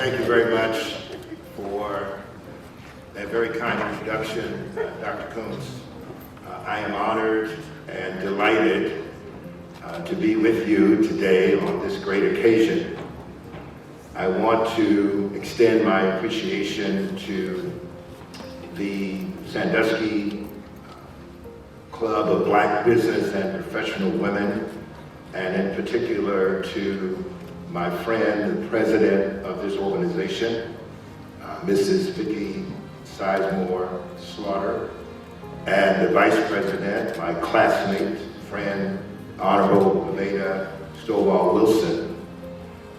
Thank you very much for that very kind introduction, Dr. Kuntz. I am honored and delighted to be with you today on this great occasion. I want to extend my appreciation to the Sandusky Club of Black Business and Professional Women, and in particular to my friend, the president of this organization, Mrs. Vicki Sizemore Slaughter, and the vice president, my classmate, friend, Honorable Nevada Stovall Wilson,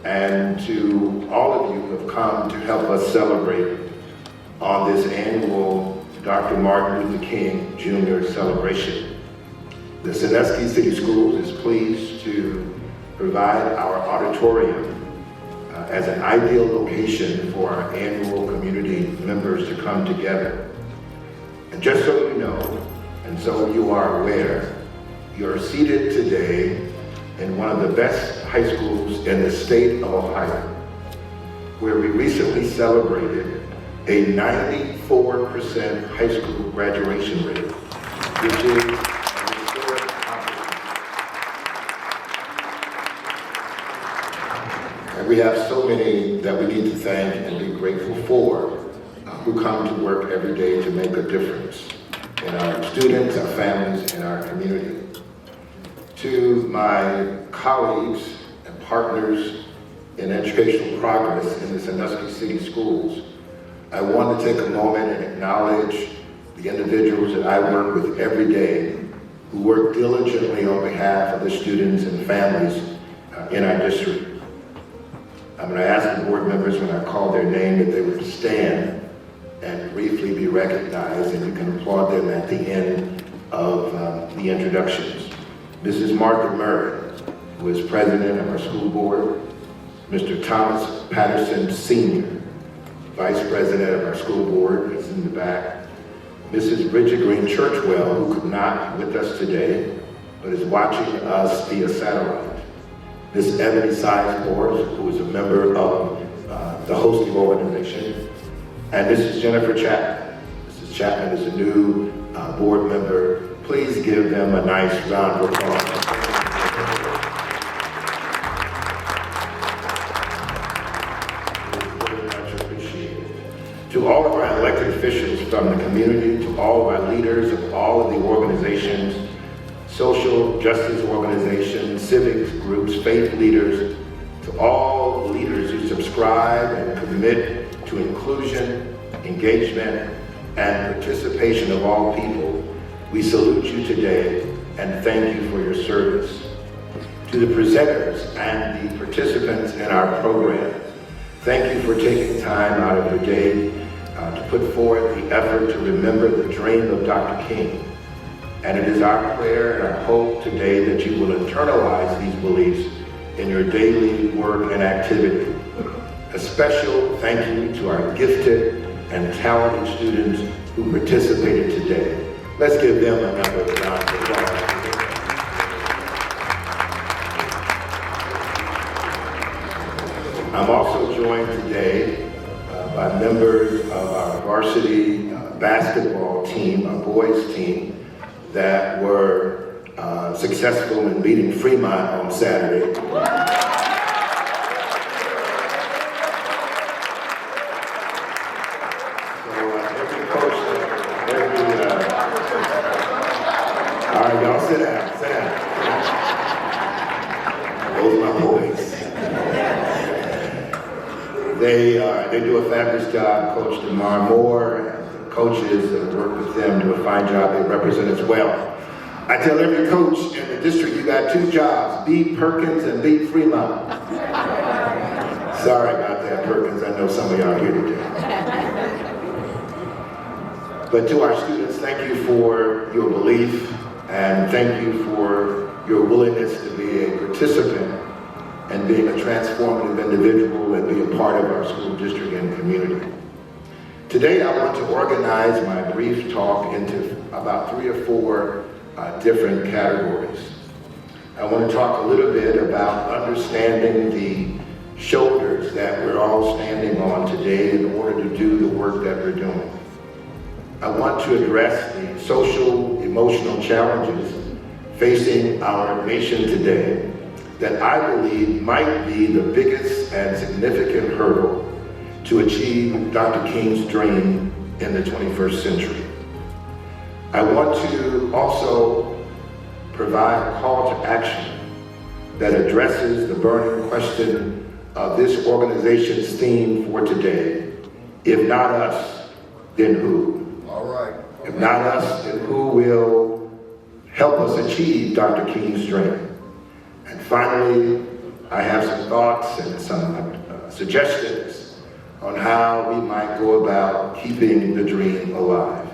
and to all of you who have come to help us celebrate on this annual Dr. Martin Luther King Jr. celebration. The Sandusky City Schools is pleased to provide our auditorium as an ideal location for our annual community members to come together. And just so you know, and so you are aware, you're seated today in one of the best high schools in the state of Ohio, where we recently celebrated a 94% high school graduation rate, which is a historic accomplishment. And we have so many that we need to thank and be grateful for who come to work every day to make a difference in our students, our families, and our community. To my colleagues and partners in educational progress in the Sandusky City Schools, I want to take a moment and acknowledge the individuals that I work with every day who work diligently on behalf of the students and families in our district. I'm going to ask the board members when I call their name that they would stand and briefly be recognized, and you can applaud them at the end of the introductions. Mrs. Martha Murray, who is president of our school board, Mr. Thomas Patterson Sr., vice president of our school board, is in the back, Mrs. Bridget Green Churchwell, who could not be with us today, but is watching us via satellite, Ms. Ebony Sizemore, who is a member of the hosting organization, and Mrs. Jennifer Chapman. Mrs. Chapman is a new board member. Please give them a nice round of applause. Very much appreciated. To all of our elected officials from the community, to all of our leaders of all of the organizations, social justice organizations, civics groups, faith leaders, to all leaders who subscribe and commit to inclusion, engagement, and participation of all people, we salute you today and thank you for your service. To the presenters and the participants in our program, thank you for taking time out of your day to put forth the effort to remember the dream of Dr. King. And it is our prayer and our hope today that you will internalize these beliefs in your daily work and activity. A special thank you to our gifted and talented students who participated today. Let's give them another round of applause. I'm also joined today by members of our varsity basketball team, our boys team, that were successful in beating Fremont on Saturday. All right, y'all sit down, sit down. Those are my boys. They do a fabulous job. Coach DeMar Moore and the coaches that work with them do a fine job. They represent us well. I tell every coach in the district, you got two jobs, beat Perkins and beat Fremont. Sorry about that, Perkins. I know some of y'all are here today. But to our students, thank you for your belief and thank you for your willingness to be a participant and being a transformative individual and be a part of our school district and community. Today I want to organize my brief talk into about 3 or 4 different categories. I want to talk a little bit about understanding the shoulders pillars that we're all standing on today in order to do the work that we're doing. I want to address the social, emotional challenges facing our nation today that I believe might be the biggest and significant hurdle to achieve Dr. King's dream in the 21st century. I want to also provide a call to action that addresses the burning question of this organization's theme for today. If not us, then who? All right. If not us, then who will help us achieve Dr. King's dream? And finally, I have some thoughts and some suggestions on how we might go about keeping the dream alive.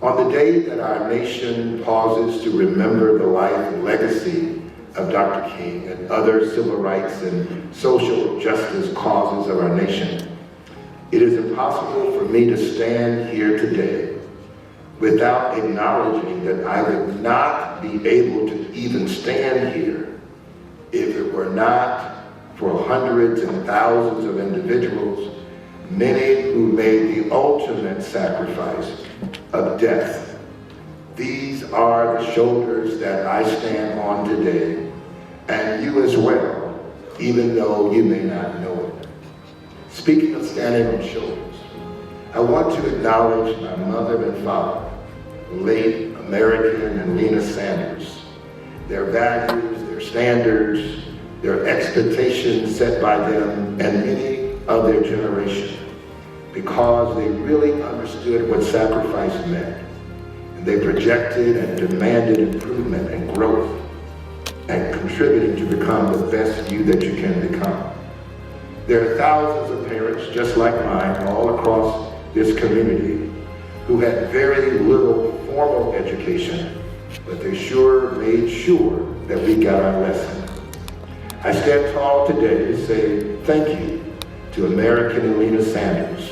On the day that our nation pauses to remember the life and legacy of Dr. King and other civil rights and social justice causes of our nation, it is impossible for me to stand here today without acknowledging that I would not be able to even stand here if it were not for hundreds and thousands of individuals, many who made the ultimate sacrifice of death. These are the shoulders that I stand on today, and you as well, even though you may not know it. Speaking of standing on shoulders, I want to acknowledge my mother and father, the late American and Eugene Sanders, their values, their standards, their expectations set by them and many of their generation, because they really understood what sacrifice meant. And they projected and demanded improvement and growth and contributing to become the best you that you can become. There are thousands of parents just like mine all across this community who had very little formal education, but they sure made sure that we got our lesson. I stand tall today to say thank you to American Eugene Sanders.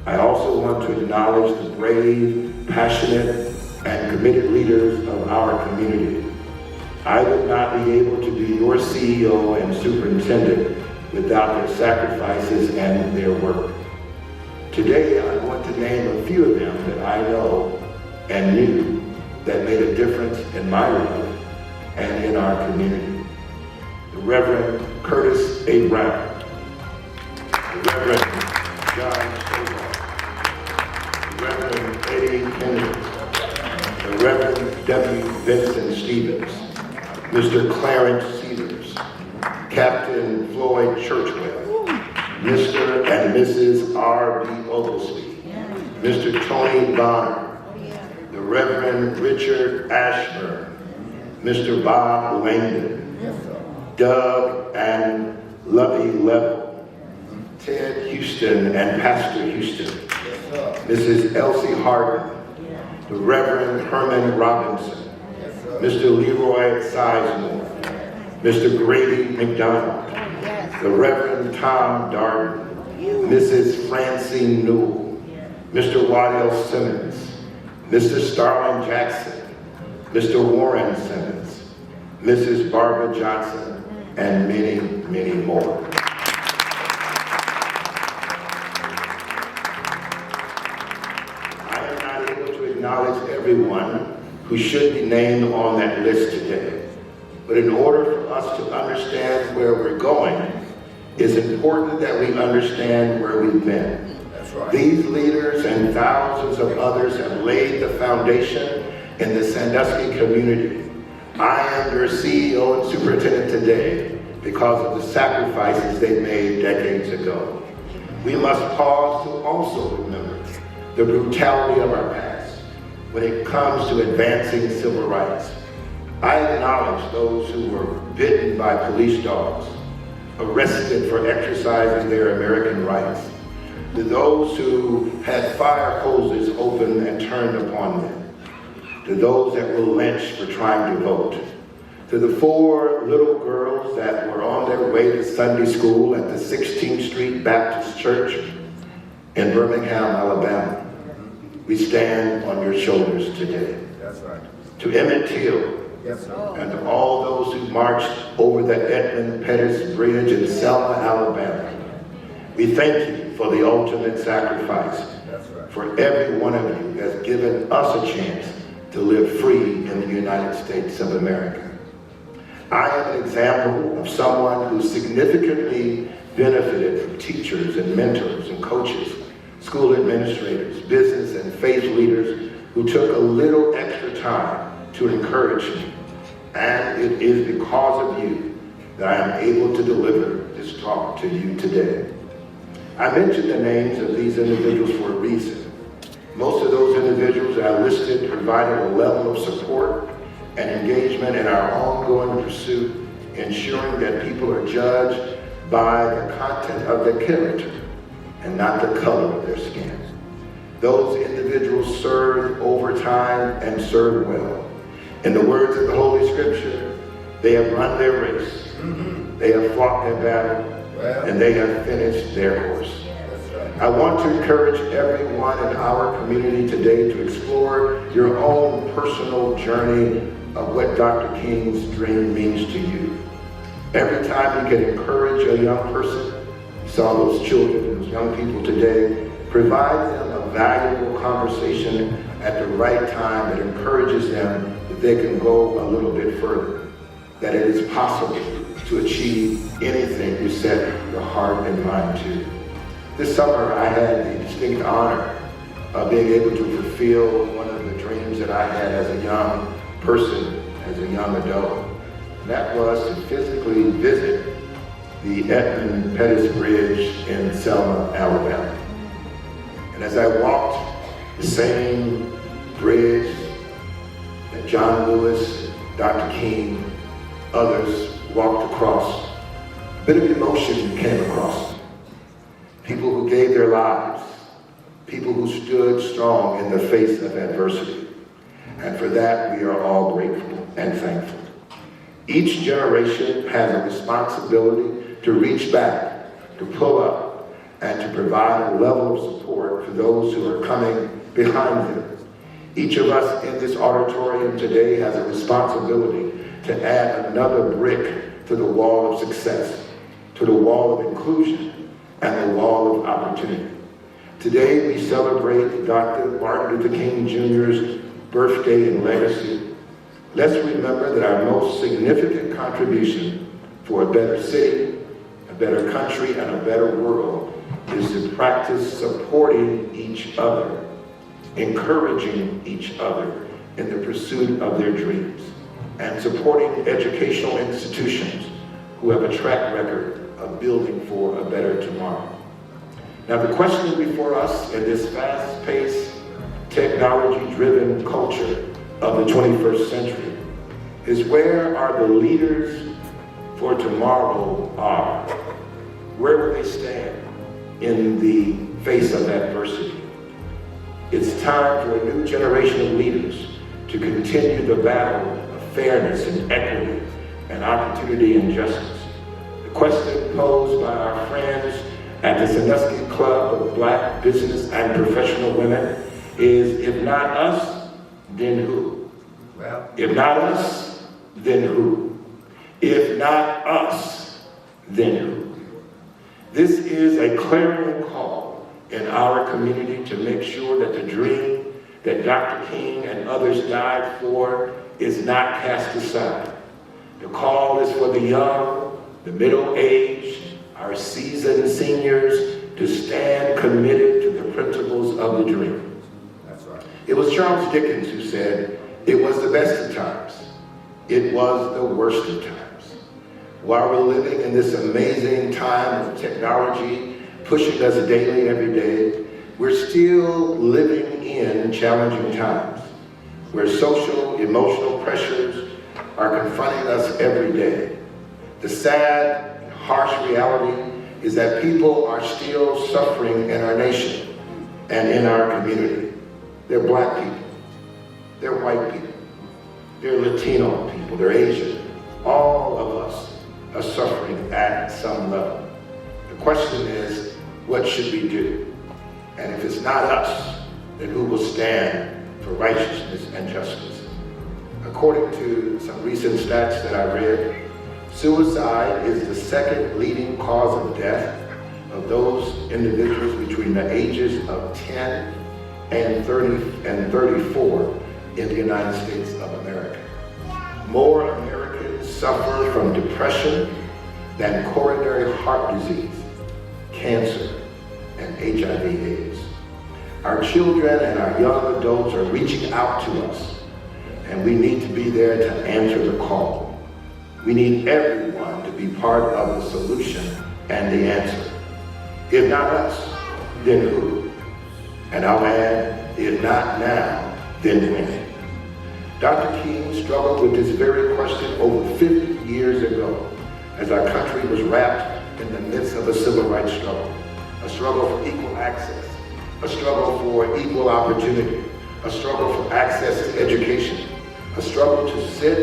I also want to acknowledge the brave, passionate, and committed leaders of our community. I would not be able to be your CEO and superintendent without their sacrifices and their work. Today, I want to name a few of them that I know and knew that made a difference in my life and in our community. The Reverend Curtis A. Brown, the Reverend John Stovall, the Reverend Eddie Kennedy, the Reverend W. Vincent Stevens, Mr. Clarence Cedars, Captain Floyd Churchwell, Mr. and Mrs. R.B. Oglesby, Mr. Tony Bonner, the Reverend Richard Ashburn, Mr. Bob Langdon, Doug and Lovey Level, Ted Houston and Pastor Houston, Mrs. Elsie Harden, the Reverend Herman Robinson, Mr. Leroy Sizemore, Mr. Grady McDonald, the Reverend Tom Darden, Mrs. Francine Newell, Mr. Waddell Simmons, Mr. Starlin Jackson, Mr. Warren Simmons, Mrs. Barbara Johnson, and many, many more. I am not able to acknowledge everyone who should be named on that list today, but in order for us to understand where we're going, it's important that we understand where we've been. That's right. These leaders and thousands of others have laid the foundation in the Sandusky community. I am your CEO and superintendent today because of the sacrifices they made decades ago. We must pause to also remember the brutality of our past when it comes to advancing civil rights. I acknowledge those who were bitten by police dogs, arrested for exercising their American rights, to those who had fire hoses opened and turned upon them, to those that were lynched for trying to vote, to the 4 little girls that were on their way to Sunday school at the 16th Street Baptist Church in Birmingham, Alabama. We stand on your shoulders today. That's right. To Emmett Till, Yes, sir. And to all those who marched over the Edmund Pettus Bridge in Selma, Alabama. We thank you for the ultimate sacrifice. That's right. For every one of you has given us a chance to live free in the United States of America. I am an example of someone who significantly benefited from teachers and mentors and coaches, school administrators, business and faith leaders who took a little extra time to encourage me. And it is because of you that I am able to deliver this talk to you today. I mentioned the names of these individuals for a reason. Most of those individuals that I listed provided a level of support and engagement in our ongoing pursuit, ensuring that people are judged by the content of their character and not the color of their skin. Those individuals served overtime and served well. In the words of the Holy Scripture, they have run their race, they have fought their battle, and they have finished their course. I want to encourage everyone in our community today to explore your own personal journey of what Dr. King's dream means to you. Every time you can encourage a young person, you saw those children, those young people today, provide them a valuable conversation at the right time that encourages them that they can go a little bit further, that it is possible to achieve anything you set your heart and mind to. This summer, I had the distinct honor of being able to fulfill one of the dreams that I had as a young person, as a young adult. And that was to physically visit the Edmund Pettus Bridge in Selma, Alabama. And as I walked the same bridge that John Lewis, Dr. King, others walked across, a bit of emotion came across me. People who gave their lives, people who stood strong in the face of adversity. And for that, we are all grateful and thankful. Each generation has a responsibility to reach back, to pull up, and to provide a level of support for those who are coming behind them. Each of us in this auditorium today has a responsibility to add another brick to the wall of success, to the wall of inclusion, and the wall of opportunity. Today we celebrate Dr. Martin Luther King Jr.'s birthday and legacy. Let's remember that our most significant contribution for a better city, a better country, and a better world is to practice supporting each other, encouraging each other in the pursuit of their dreams, and supporting educational institutions who have a track record of building for a better tomorrow. Now the question before us in this fast-paced, technology-driven culture of the 21st century is where are the leaders for tomorrow are? Where will they stand in the face of adversity? It's time for a new generation of leaders to continue the battle of fairness and equity and opportunity and justice. The question posed by our friends at the Sandusky Club of Black Business and Professional Women is, if not us, then who? Well, if not us, then who? If not us, then who? This is a clarion call in our community to make sure that the dream that Dr. King and others died for is not cast aside. The call is for the young, the middle-aged, our seasoned seniors to stand committed to the principles of the dream. that's right. It was Charles Dickens who said, "It was the best of times. It was the worst of times." While we're living in this amazing time of technology pushing us daily, every day, we're still living in challenging times where social, emotional pressures are confronting us every day. The sad, harsh reality is that people are still suffering in our nation and in our community. They're Black people, they're white people, they're Latino people, they're Asian. All of us are suffering at some level. The question is, what should we do? And if it's not us, then who will stand for righteousness and justice? According to some recent stats that I read, suicide is the second leading cause of death of those individuals between the ages of 10 and 34 in the United States of America. More Americans suffer from depression than coronary heart disease, cancer, and HIV/AIDS. Our children and our young adults are reaching out to us, and we need to be there to answer the call. We need everyone to be part of the solution and the answer. If not us, then who? And I'll add, if not now, then when? Dr. King struggled with this very question over 50 years ago as our country was wrapped in the midst of a civil rights struggle, a struggle for equal access, a struggle for equal opportunity, a struggle for access to education, a struggle to sit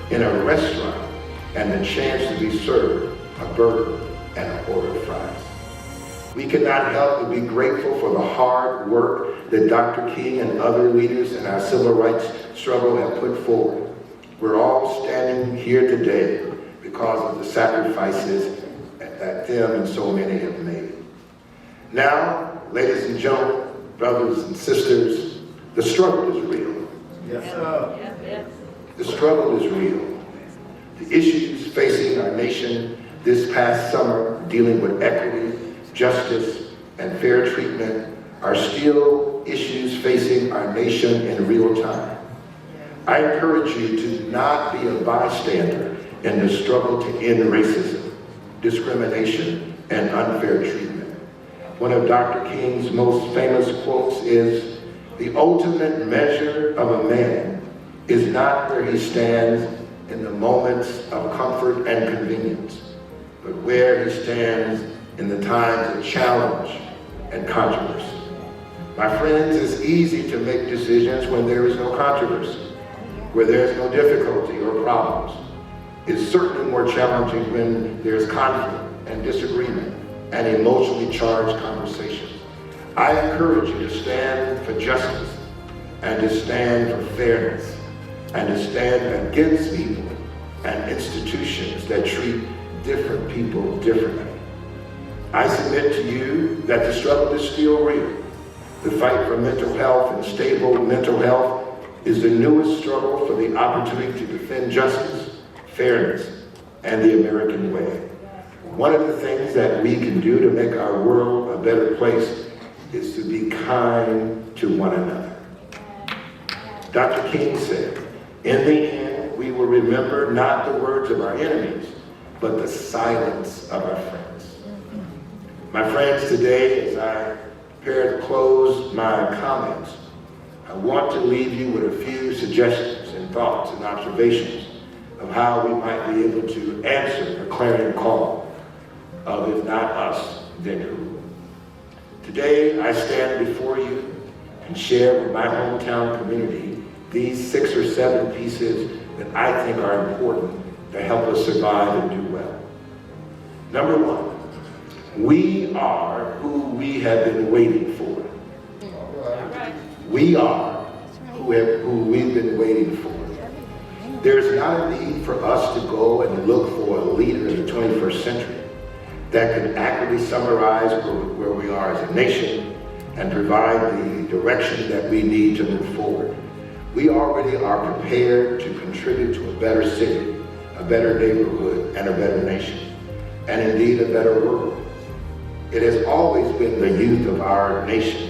in a restaurant and the chance to be served a burger and an order of fries. We cannot help but be grateful for the hard work that Dr. King and other leaders in our civil rights struggle have put forward. We're all standing here today because of the sacrifices that them and so many have made. Now, ladies and gentlemen, brothers and sisters, the struggle is real. Yes, sir. Yes. The struggle is real. The issues facing our nation this past summer, dealing with equity, justice, and fair treatment, are still issues facing our nation in real time. I encourage you to not be a bystander in the struggle to end racism, discrimination, and unfair treatment. One of Dr. King's most famous quotes is, "The ultimate measure of a man is not where he stands in the moments of comfort and convenience, but where he stands in the times of challenge and controversy." My friends, it's easy to make decisions when there is no controversy, where there is no difficulty or problems. It's certainly more challenging when there's conflict and disagreement and emotionally charged conversations. I encourage you to stand for justice and to stand for fairness and to stand against people and institutions that treat different people differently. I submit to you that the struggle is still real. The fight for mental health and stable mental health is the newest struggle for the opportunity to defend justice, fairness, and the American way. One of the things that we can do to make our world a better place is to be kind to one another. Dr. King said, "In the end, we will remember not the words of our enemies, but the silence of our friends." My friends, today, as I prepare to close my comments, I want to leave you with a few suggestions and thoughts and observations of how we might be able to answer the clarion call of, if not us, then who? Today, I stand before you and share with my hometown community these 6 or 7 pieces that I think are important to help us survive and do well. Number 1, we are who we have been waiting for. We are who we've been waiting for. There's not a need for us to go and look for a leader in the 21st century that can accurately summarize where we are as a nation and provide the direction that we need to move forward. We already are prepared to contribute to a better city, a better neighborhood, and a better nation, and indeed a better world. It has always been the youth of our nation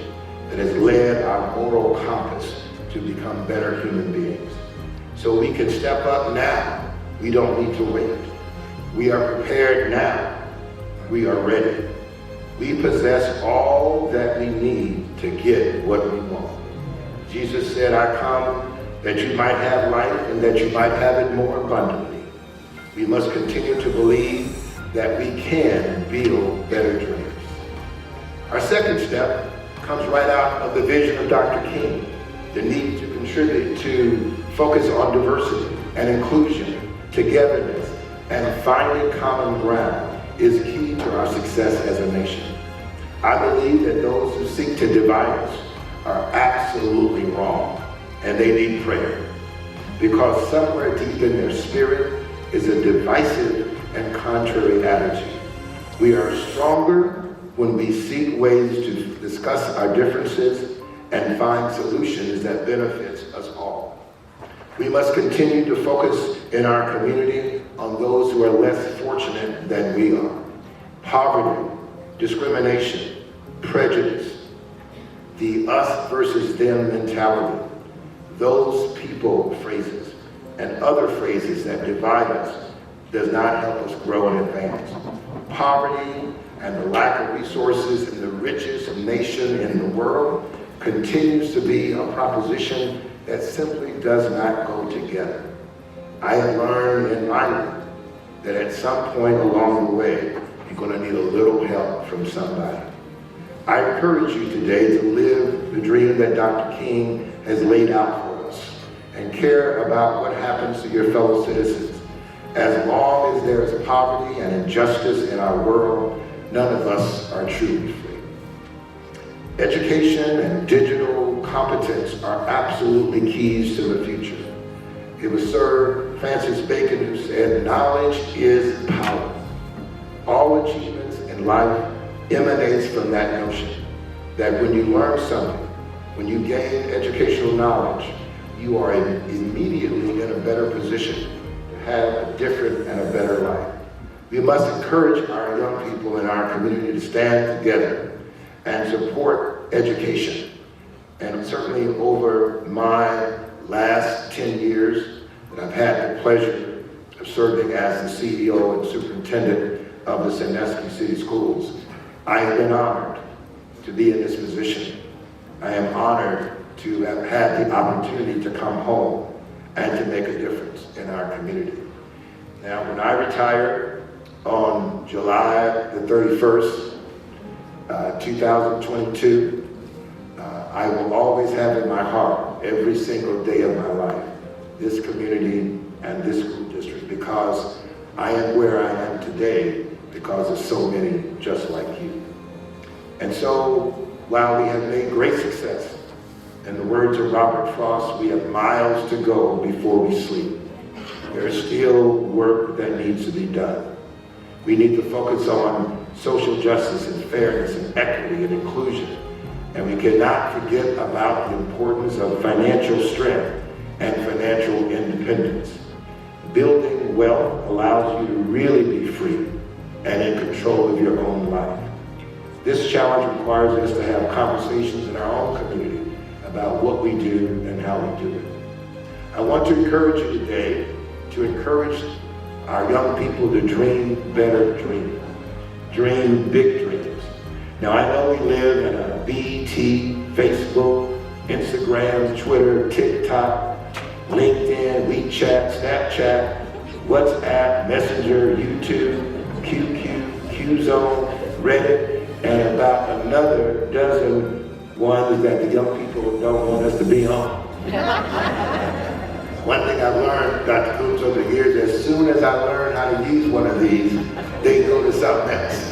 that has led our moral compass to become better human beings. So we can step up now. We don't need to wait. We are prepared now. We are ready. We possess all that we need to get what we want. Jesus said, "I come that you might have life and that you might have it more abundantly." We must continue to believe that we can build better dreams. Our second step comes right out of the vision of Dr. King, the need to contribute to focus on diversity and inclusion, togetherness, and finding common ground is key to our success as a nation. I believe that those who seek to divide us are absolutely wrong, and they need prayer. because somewhere deep in their spirit is a divisive and contrary attitude. We are stronger when we seek ways to discuss our differences and find solutions that benefit us all. We must continue to focus in our community on those who are less fortunate than we are. Poverty, discrimination, prejudice, the us versus them mentality, those people phrases, and other phrases that divide us does not help us grow and advance. Poverty and the lack of resources in the richest nation in the world continues to be a proposition that simply does not go together. I have learned in my life that at some point along the way, you're going to need a little help from somebody. I encourage you today to live the dream that Dr. King has laid out for us and care about what happens to your fellow citizens. As long as there is poverty and injustice in our world, none of us are truly free. Education and digital competence are absolutely keys to the future. It was Sir Francis Bacon who said, knowledge is power. All achievements in life emanates from that notion, that when you learn something, when you gain educational knowledge, you are immediately in a better position to have a different and a better life. We must encourage our young people in our community to stand together and support education. And certainly over my last 10 years that I've had the pleasure of serving as the CEO and superintendent of the Sandusky City Schools, I have been honored to be in this position. I am honored to have had the opportunity to come home and to make a difference in our community. Now, when I retired on July the 31st, 2022, I will always have in my heart every single day of my life this community and this school district, because I am where I am today because of so many just like you. And so while we have made great success, in the words of Robert Frost, we have miles to go before we sleep. There is still work that needs to be done. We need to focus on social justice and fairness and equity and inclusion. And we cannot forget about the importance of financial strength and financial independence. Building wealth allows you to really be free and in control of your own life. This challenge requires us to have conversations in our own community about what we do and how we do it. I want to encourage you today to encourage our young people to dream better dreams. Dream big dreams. Now I know we live in a BT, Facebook, Instagram, Twitter, TikTok, LinkedIn, WeChat, Snapchat, WhatsApp, Messenger, YouTube, QQ, QZone, Reddit, and about another dozen ones that the young people don't want us to be on. One thing I've learned, Dr. Coombs, over the years, as soon as I learn how to use one of these, they go to something else.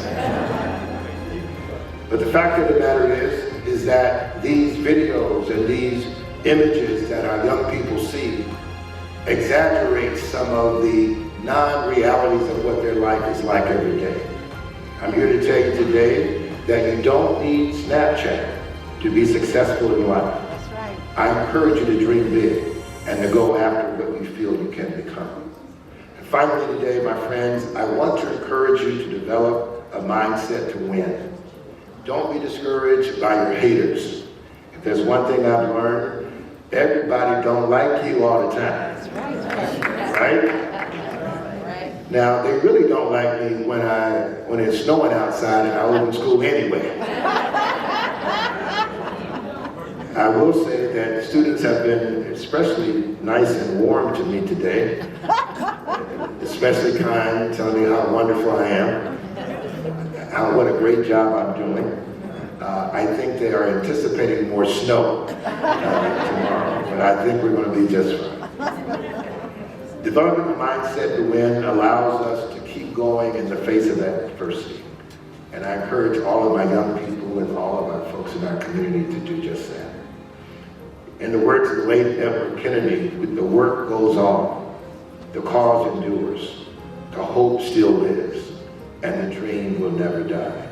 But the fact of the matter is that these videos and these images that our young people see exaggerate some of the non-realities of what their life is like every day. I'm here to tell you today that you don't need Snapchat to be successful in life. That's right. I encourage you to dream big and to go after what you feel you can become. And finally today, my friends, I want to encourage you to develop a mindset to win. Don't be discouraged by your haters. If there's one thing I've learned, everybody don't like you all the time. That's right. Right? Right. Now, they really don't like me when it's snowing outside and I open school anyway. I will say that students have been especially nice and warm to me today, especially kind, telling me how wonderful I am, what a great job I'm doing. I think they are anticipating more snow tomorrow, but I think we're going to be just fine. Developing a mindset to win allows us to keep going in the face of adversity. And I encourage all of my young people and all of our folks in our community to do just that. In the words of the late Edward Kennedy, the work goes on, the cause endures, the hope still lives, and the dream will never die.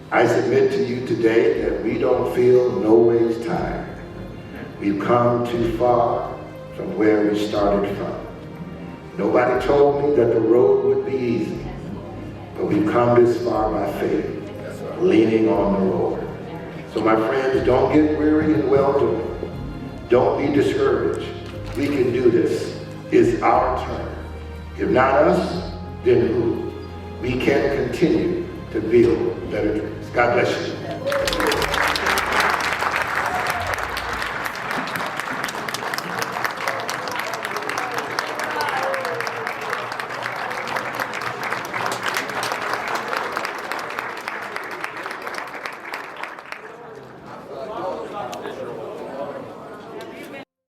I submit to you today that we don't feel no ways tired. We've come too far from where we started from. Nobody told me that the road would be easy, but we've come this far by faith, leaning on the Lord. So my friends, don't get weary in well-doing. Don't be discouraged. We can do this. It's our turn. If not us, then who? We can continue to build better dreams. God bless you.